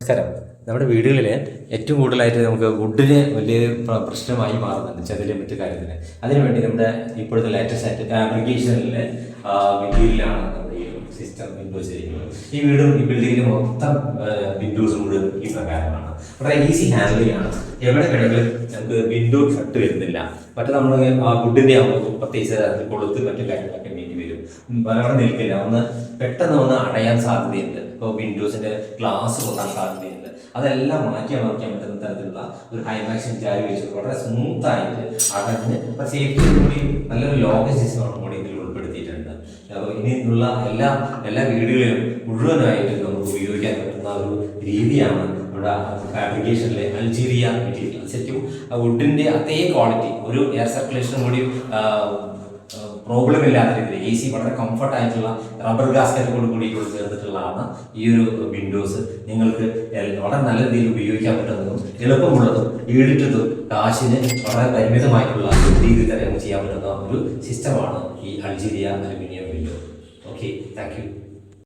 നമസ്കാരം. നമ്മുടെ വീടുകളിൽ ഏറ്റവും കൂടുതലായിട്ട് നമുക്ക് വുഡിന് വലിയൊരു പ്രശ്നമായി മാറുന്നുണ്ട് ചെറിയ മറ്റു കാര്യത്തിന്. അതിനുവേണ്ടി നമ്മുടെ ഇപ്പോഴത്തെ ലേറ്റസ്റ്റ് ആയിട്ട് ഫാബ്രിക്കേഷനിലെ മെറ്റീരിയലാണ് നമ്മുടെ ഈ സിസ്റ്റം വിൻഡോസ് ചെയ്യുന്നത്. ഈ വീടും ഈ ബിൽഡിങ്ങിലും മൊത്തം വിൻഡോസ് മുഴുവൻ ഈ പ്രകാരമാണ്. വളരെ ഈസി ഹാൻഡിലിംഗ് ആണ്. എവിടെ വേണമെങ്കിലും നമുക്ക് വിൻഡോ ഷട്ട് വരുന്നില്ല. മറ്റേ നമ്മൾ വുഡിൻ്റെ ആകുമ്പോൾ പ്രത്യേകിച്ച് കൊളുത്ത് മറ്റു കാര്യങ്ങളൊക്കെ വേണ്ടി വരും. അവിടെ നിൽക്കില്ല, പെട്ടെന്ന് അടയാൻ സാധ്യതയുണ്ട്. ഇപ്പോൾ വിൻഡോസിൻ്റെ ഗ്ലാസ് പൊട്ടാൻ സാധ്യതയുണ്ട്. അതെല്ലാം മാറ്റി അമർക്കാൻ പറ്റുന്ന തരത്തിലുള്ള ഒരു ഹൈമാക്സിൻ ജാരി വെച്ച് വളരെ സ്മൂത്തായിട്ട് അടഞ്ഞ് സേഫ്റ്റിയോട് കൂടി നല്ലൊരു ലോക്ക് സിസ്റ്റമാണ് കൂടി ഇതിൽ ഉൾപ്പെടുത്തിയിട്ടുണ്ട്. അപ്പോൾ ഇനിയുള്ള എല്ലാ വീടുകളിലും മുഴുവനായിട്ട് നമുക്ക് ഉപയോഗിക്കാൻ പറ്റുന്ന ഒരു രീതിയാണ് നമ്മുടെ ഫാബ്രിക്കേഷനിലെ അൾജീരിയ മെറ്റീരിയൽ. ശരിക്കും വുഡിൻ്റെ അതേ ക്വാളിറ്റി, ഒരു എയർ സർക്കുലേഷനും കൂടി പ്രോബ്ലം ഇല്ലാത്ത രീതിയിൽ AC വളരെ കംഫർട്ടായിട്ടുള്ള റബ്ബർ ഗാസ്കറ്റോട് കൂടി ചേർന്നിട്ടുള്ളതാണ് ഈ ഒരു വിൻഡോസ്. നിങ്ങൾക്ക് വളരെ നല്ല രീതിയിൽ ഉപയോഗിക്കാൻ പറ്റുന്നതും എളുപ്പമുള്ളതും ഈടിട്ടതും കാശിന് വളരെ പരിമിതമായിട്ടുള്ള രീതിയിൽ തന്നെ ചെയ്യാൻ പറ്റുന്ന ഒരു സിസ്റ്റമാണ് ഈ Algeria aluminium window. Okay, thank you.